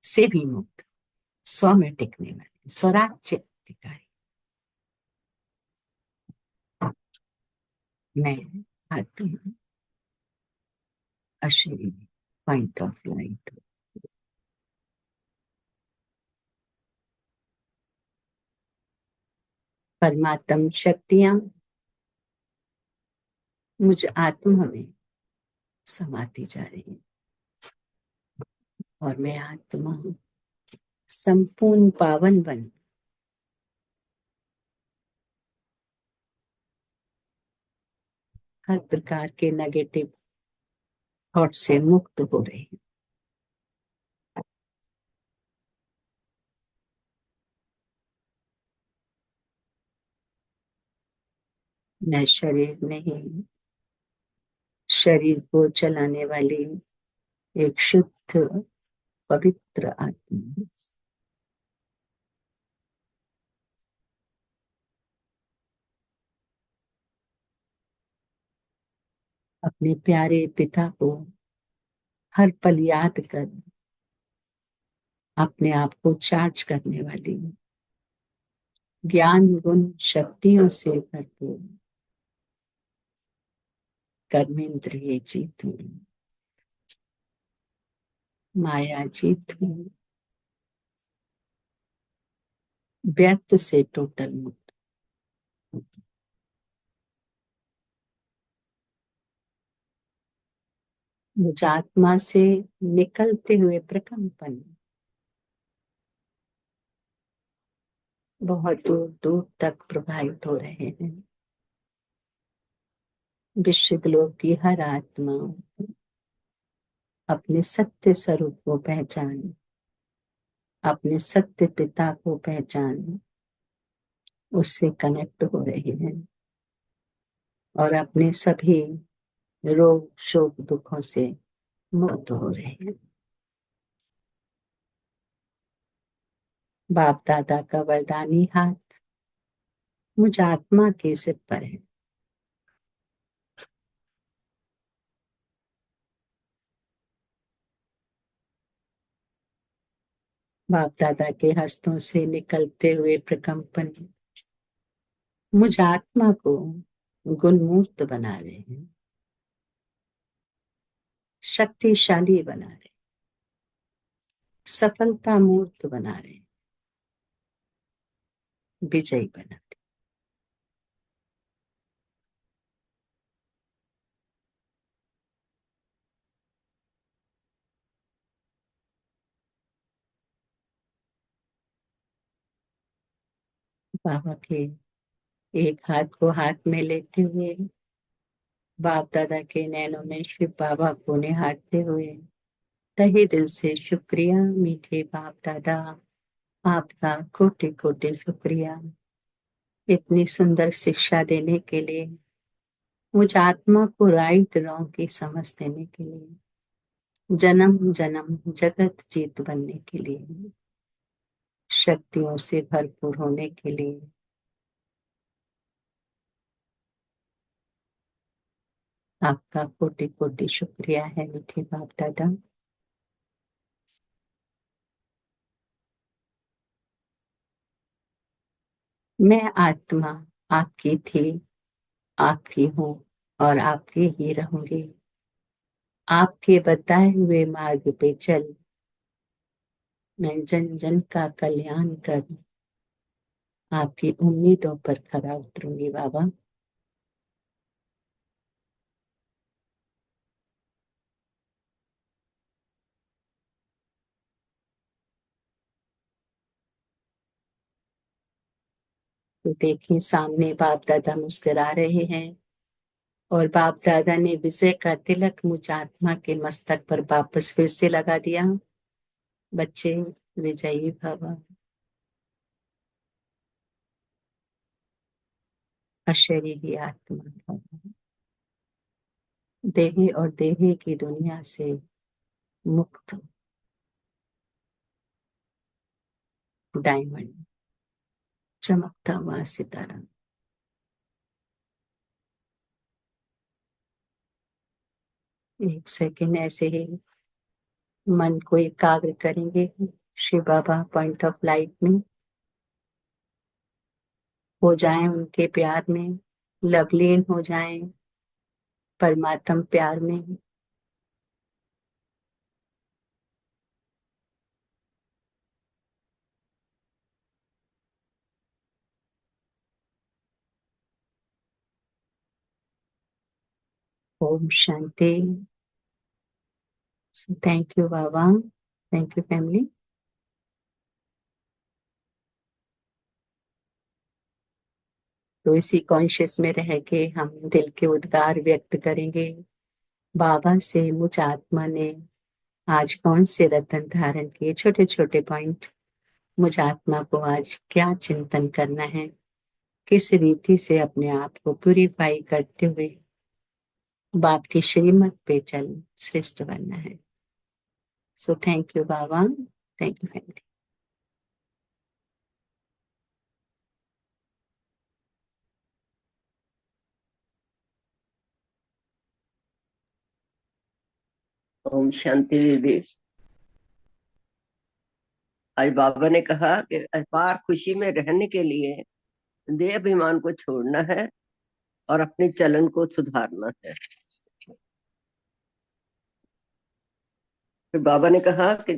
से भी मुक्त, स्व में टिकने वाली स्वराज्य अधिकारी। मैं आत्मा अशरीरी पॉइंट ऑफ लाइट, परमात्म शक्तियां मुझ आत्मा में समाती जा रही है और मैं आत्मा संपूर्ण पावन बन हर प्रकार के नेगेटिव थॉट से मुक्त हो रही हूँ। मैं शरीर नहीं, शरीर को चलाने वाली एक शुद्ध पवित्र आत्मा हूँ। अपने प्यारे पिता को हर पल याद कर अपने आप को चार्ज करने वाली, ज्ञान गुण शक्तियों से भरपूर कर्मेंद्रिय जीत हूँ, माया जीत हूँ, व्यर्थ से टोटल मुक्त। मुझ आत्मा से निकलते हुए प्रकंपन बहुत दूर दूर तक प्रभावित हो रहे हैं। विश्व ग्लोब की हर आत्मा अपने सत्य स्वरूप को पहचान, अपने सत्य पिता को पहचान, उससे कनेक्ट हो रहे हैं और अपने सभी रोग शोक दुखों से मुक्त हो रहे हैं। बाप दादा का वरदानी हाथ मुझ आत्मा के सिर पर है। बाप दादा के हस्तों से निकलते हुए प्रकंपन मुझ आत्मा को गुणमूर्त बना रहे हैं, शक्तिशाली बना रहे, सफलता मूर्त बना रहे, विजयी बना रहे। बाबा के एक हाथ को हाथ में लेते हुए बाप दादा के नैनों में शिव बाबा को निहारते हुए तहे दिल से शुक्रिया मीठे बाप दादा, आपका कोटि कोटि शुक्रिया। इतनी सुंदर शिक्षा देने के लिए, मुझ आत्मा को राइट रॉन्ग की समझ देने के लिए, जन्म जन्म जगत जीत बनने के लिए, शक्तियों से भरपूर होने के लिए। आपका कोटि कोटि शुक्रिया है मीठे बाप दादा। मैं आत्मा आपकी थी, आपकी हूँ और आपकी ही रहूंगी। आपके बताए हुए मार्ग पे चल मैं जन जन का कल्याण कर आपकी उम्मीदों पर खरा उतरूंगी बाबा। तो देखिए सामने बाप दादा मुस्कुरा रहे हैं और बाप दादा ने विजय का तिलक मुझ आत्मा के मस्तक पर वापस फिर से लगा दिया। बच्चे विजयी भव, अशरीरी आत्मा भव, देही और देही की दुनिया से मुक्त डायमंड, चमकता हुआ सितारा। एक सेकेंड ऐसे ही मन को एकाग्र करेंगे शिव बाबा पॉइंट ऑफ लाइट में, हो जाएं उनके प्यार में, लवलीन हो जाएं परमात्म प्यार में। Om Shanti. So thank you Baba, thank you family. तो इसी कॉन्शियस में रह के हम दिल के उद्गार व्यक्त करेंगे। बाबा से मुझ आत्मा ने आज कौन से रत्न धारण किए, छोटे छोटे पॉइंट। मुझ आत्मा को आज क्या चिंतन करना है, किस रीति से अपने आप को प्यूरिफाई करते हुए बाप की श्रीमत पे चल श्रेष्ठ बनना है। सो थैंक यू बाबा, थैंक यू फैमिली। ओम शांति दीदी। आज बाबा ने कहा कि अपार खुशी में रहने के लिए देह अभिमान को छोड़ना है और अपने चलन को सुधारना है। फिर बाबा ने कहा कि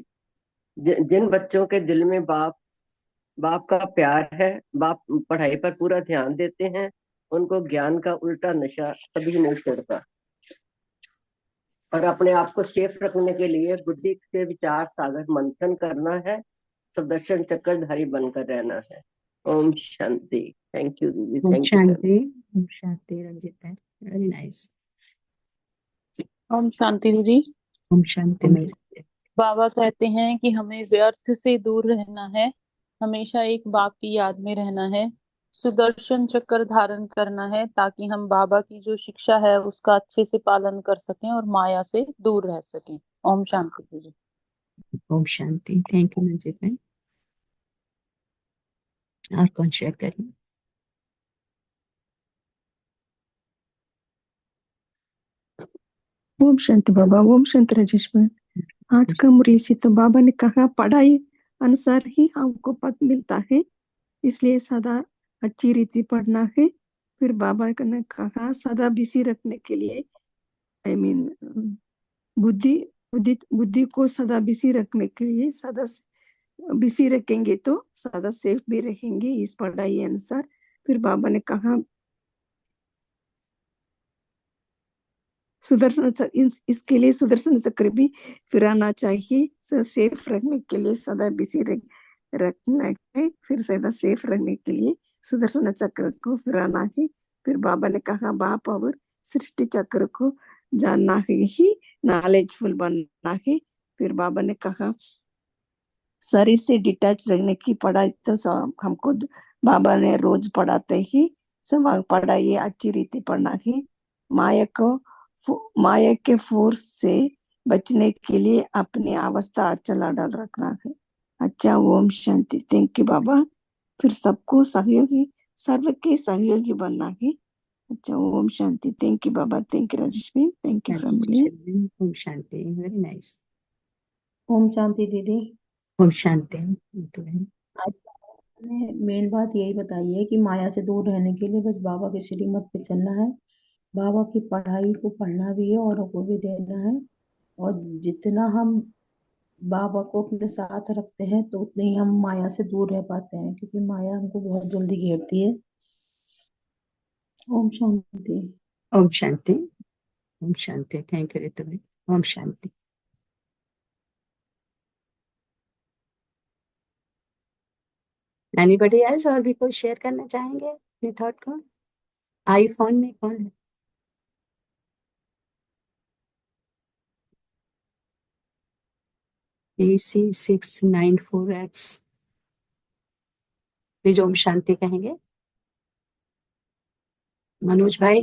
जिन बच्चों के दिल में बाप का प्यार है, बाप पढ़ाई पर पूरा ध्यान देते हैं, उनको ज्ञान का उल्टा नशा कभी नहीं चढ़ता। और अपने आप को सेफ रखने के लिए बुद्धि के विचार सागर मंथन करना है, सुदर्शन चक्रधारी बनकर रहना है। ओम शांति। थैंक यू दीदी, ओम थैंक यू। शांति, ओम शांति रंजिता, वेरी नाइस। ओम शांति दीदी। ओम शांति में बाबा कहते हैं कि हमें व्यर्थ से दूर रहना है, हमेशा एक बाप की याद में रहना है, सुदर्शन चक्र धारण करना है ताकि हम बाबा की जो शिक्षा है उसका अच्छे से पालन कर सकें और माया से दूर रह सकें। ओम शांति दीदी। ओम शांति। थैंक यू मंजित भाई। और कौन शेयर करें? ओम शांति बाबा। ओम शांति राजेश भाई। आज का मुरीसी तो बाबा ने कहा पढ़ाई अनुसार ही हमको पद मिलता है, इसलिए सदा अच्छी रीति पढ़ना है। फिर बाबा ने कहा सदा बिजी रखने के लिए, आई मीन बुद्धि बुद्धि बुद्धि को सदा बिजी रखने के लिए, सदा बिजी रखेंगे तो सदा सेफ भी रहेंगे इस पढ़ाई अनुसार। फिर बाबा ने कहा सुदर्शन इसके लिए सुदर्शन चक्र भी फिराना चाहिए, सेफ रखने के लिए सदा बिजी रखना है। फिर सदा सेफ रहने के लिए सुदर्शन चक्र को फिराना है। फिर बाबा ने कहा बाप और सृष्टि चक्र को जानना है ही नॉलेजफुल बनना है। फिर बाबा ने कहा शरीर से डिटैच रहने की पढ़ाई तो हमको बाबा ने रोज पढ़ाते ही सब पढ़ाई अच्छी रीति पढ़ना ही माया को माया के फोर्स से बचने के लिए अपनी अवस्था अच्छा डाल रखना है। अच्छा, ओम शांति। थैंक यू बाबा। फिर सबको सहयोगी, सर्व के सहयोगी बनना है। अच्छा, ओम शांति। थैंक यू बाबा। थैंक यू राजेश भाई। Thank you family. ओम शांति। Very nice. ओम शांति दीदी। ओम शांति। आज ने मेन बात यही बताई है कि माया से दूर रहने के लिए बस बाबा के श्रीमत पे चलना है, बाबा की पढ़ाई को पढ़ना भी है, औरों को भी देना है। और जितना हम बाबा को अपने साथ रखते हैं तो उतने ही हम माया से दूर रह पाते हैं, क्योंकि माया हमको बहुत जल्दी घेरती है। ओम शांति। ओम शांति। ओम शांति। थैंक यू रितु भाई। ओम शांति। Anybody else? और भी कोई शेयर करना चाहेंगे अपने थॉट को? आईफोन में कौन है? AC694X। प्लीज ओम शांति कहेंगे मनोज भाई।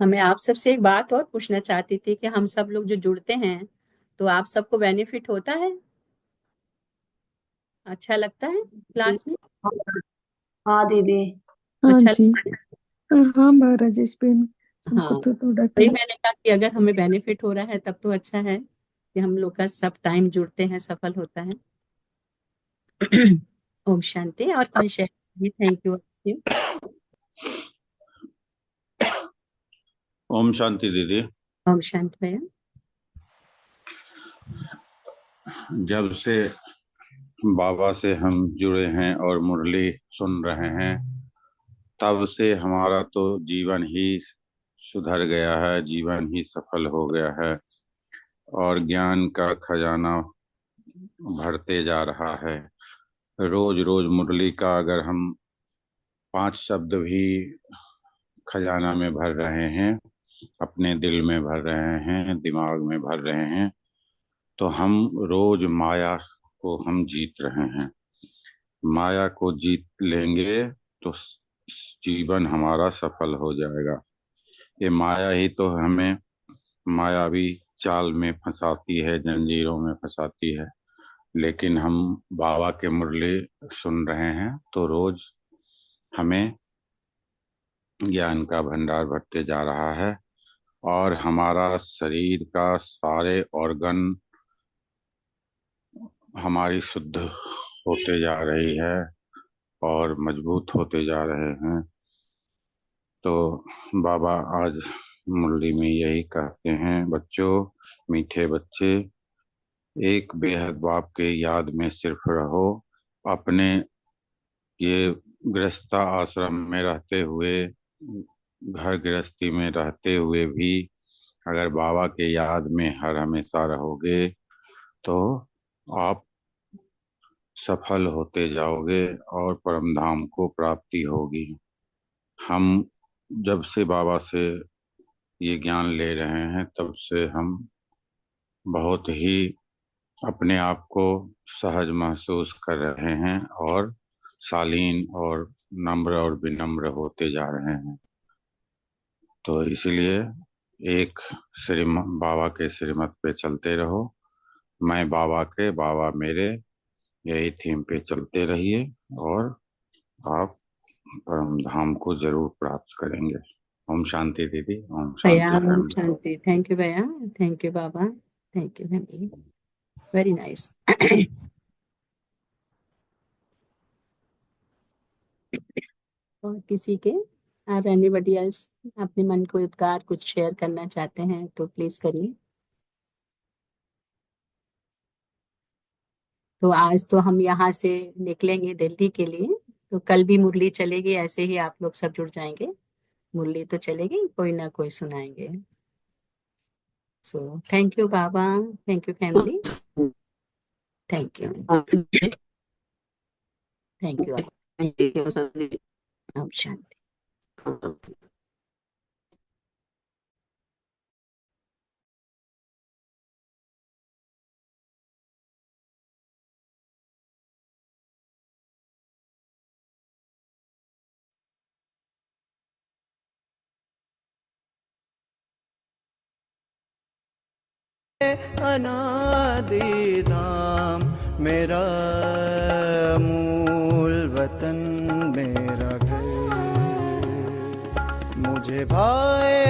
हमें आप सबसे एक बात और पूछना चाहती थी कि हम सब लोग जो जुड़ते हैं तो आप सबको बेनिफिट होता है? अच्छा लगता है क्लास में? हाँ दीदी। हाँ अच्छा जी। हाँ राजेश भाई, हमको हाँ, तो थोड़ा वही मैंने कहा कि अगर हमें बेनिफिट हो रहा है तब तो अच्छा है कि हम लोग का सब टाइम जुड़ते हैं, सफल होता है। ओम शांति। और कौन शेयर? Thank you. ओम शांति दीदी। ओम शांति भैया। जब से बाबा से हम जुड़े हैं और मुरली सुन रहे हैं तब से हमारा तो जीवन ही सुधर गया है, जीवन ही सफल हो गया है और ज्ञान का खजाना भरते जा रहा है। रोज रोज मुरली का अगर हम 5 शब्द भी खजाना में भर रहे हैं, अपने दिल में भर रहे हैं, दिमाग में भर रहे हैं, तो हम रोज माया को हम जीत रहे हैं। माया को जीत लेंगे तो जीवन हमारा सफल हो जाएगा। ये माया ही तो हमें मायावी चाल में फंसाती है, जंजीरों में फंसाती है। लेकिन हम बाबा के मुरली सुन रहे हैं तो रोज हमें ज्ञान का भंडार बढ़ते जा रहा है और हमारा शरीर का सारे ऑर्गन हमारी शुद्ध होते जा रही है और मजबूत होते जा रहे हैं। तो बाबा आज मुरली में यही कहते हैं, बच्चों, मीठे बच्चे, एक बेहद बाप के याद में सिर्फ रहो। अपने ये गृहस्था आश्रम में रहते हुए, घर गृहस्थी में रहते हुए भी अगर बाबा के याद में हर हमेशा रहोगे तो आप सफल होते जाओगे और परम धाम को प्राप्ति होगी। हम जब से बाबा से ये ज्ञान ले रहे हैं तब से हम बहुत ही अपने आप को सहज महसूस कर रहे हैं और शालीन और नम्र और विनम्र होते जा रहे हैं। तो इसलिए एक बाबा के श्रीमत पे चलते रहो। मैं बाबा के, बाबा मेरे, यही थीम पे चलते रहिए और आप परम धाम को जरूर प्राप्त करेंगे। ओम शांति दीदी। ओम भैया Shanti Om family. Shanti. Thank you भैया। थैंक यू बाबा। Thank you family. Very nice. और किसी के, आप एनीबॉडी एल्स अपने मन को उद्गार कुछ शेयर करना चाहते हैं तो प्लीज करिए। तो आज तो हम यहाँ से निकलेंगे दिल्ली के लिए, तो कल भी मुरली चलेगी, ऐसे ही आप लोग सब जुड़ जाएंगे। मुरली तो चलेगी, कोई ना कोई सुनाएंगे। सो थैंक यू बाबा। Thank you family. Thank you. Thank you. ओम शांति। अनादि धाम मेरा मूल वतन मेरा घर। मुझे भाए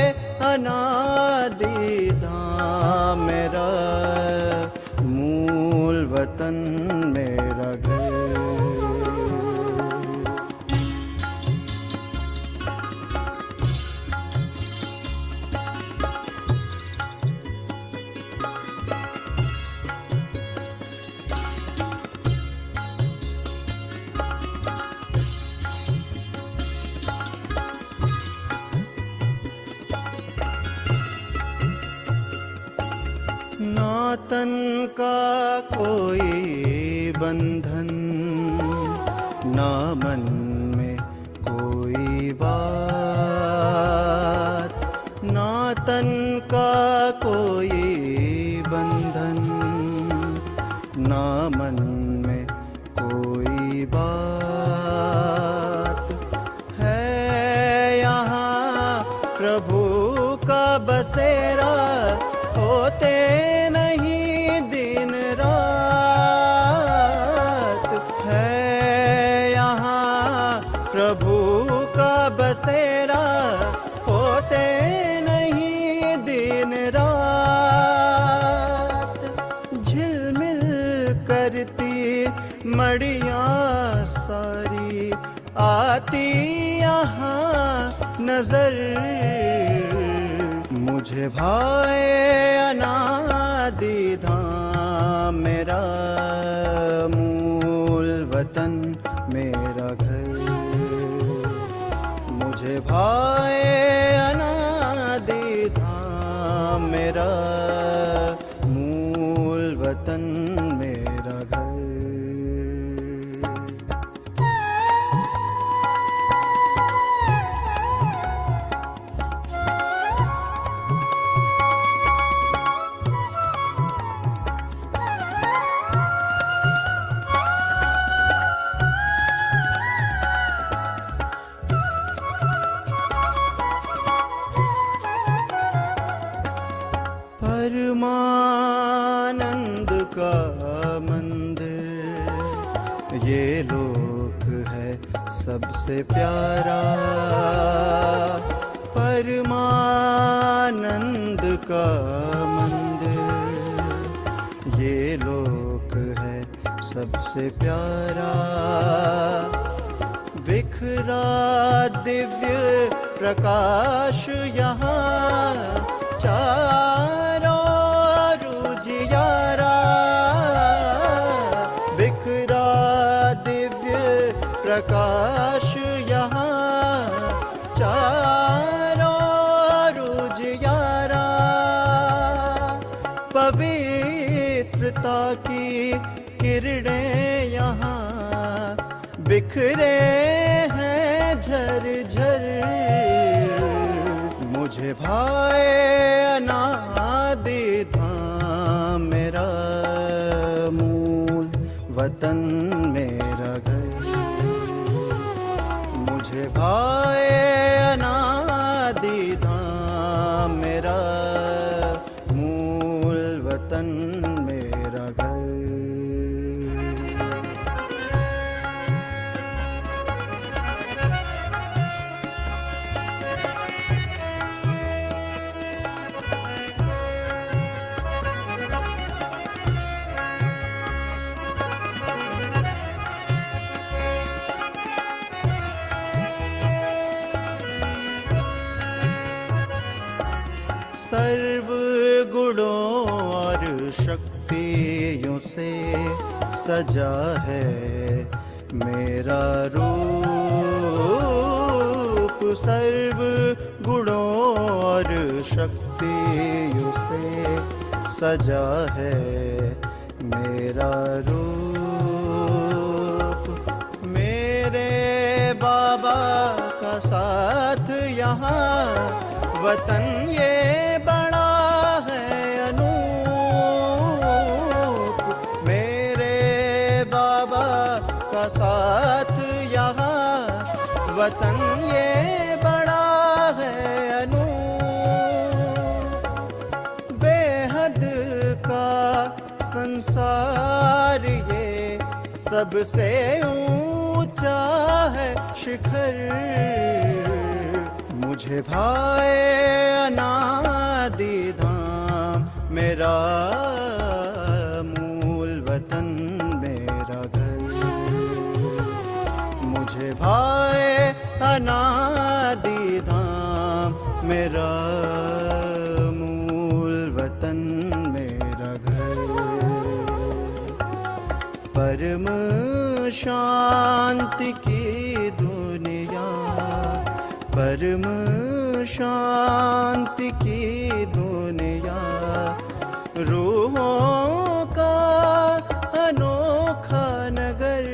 अनादि धाम मेरा मूल वतन मेरा घर। ना तन का कोई बंधन, ना मन में कोई बात। ना तन का कोई बंधन, ना मन में कोई बात। है यहाँ प्रभु का बसेरा, होते नहीं दिन रात। है यहाँ प्रभु का बसेरा, होते नहीं दिन रात। झिलमिल करती मड़ियाँ सारी आती यहाँ नजर। मुझे भाए अनादि धाम मेरा मूल वतन मेरा घर। मुझे भाए अनादि धाम मेरा मूल वतन मेरा घर। परमानंद का मंदिर ये लोक है सबसे प्यारा। परमानंद का मंदिर ये लोक है सबसे प्यारा। बिखरा दिव्य प्रकाश यहाँ चारों उजियारा। बिखरा दिव्य प्रकाश यहाँ चारों उजियारा। पवित्रता की किरणें यहाँ बिखरे हैं झरझर। मुझे भाए अनादि धाम मेरा मूल वतन मेरा घर। मुझे भाए अनादि धाम मेरा मूल वतन मेरा घर। सर्व गुणों और शक्तियों से सजा है मेरा रूप। सर्व गुणों और शक्तियों से सजा है मेरा रूप। मेरे बाबा का साथ यहाँ वतन ये बड़ा है अनूप। मेरे बाबा का साथ यहाँ वतन ये बड़ा है अनूप। बेहद सबसे ऊंचा है शिखर। मुझे भाए अनादि धाम मेरा मूल वतन मेरा घर। मुझे भाए अनादि धाम मेरा मूल वतन मेरा घर। परम शांति की दुनिया, परम शांति की दुनिया, रूहों का अनोखा नगर।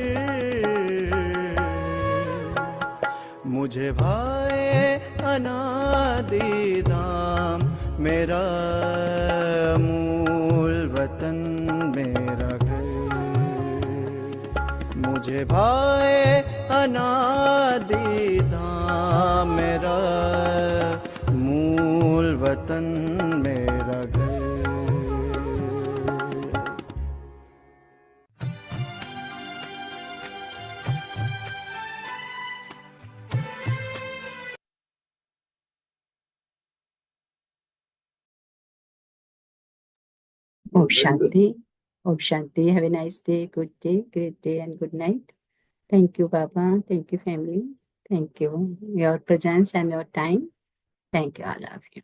मुझे भाए अनादि धाम मेरा मूल वतन मेरा घर। मुझे भाए अनादि धाम मेरा मूल वतन मेरा घर। Om Shanti. Om Shanti. Have a nice day, good day, great day, and good night. Thank you, Baba. Thank you, family. Thank you. Your presence and your time. Thank you, all of you.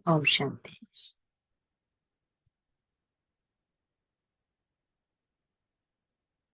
Om Shanti.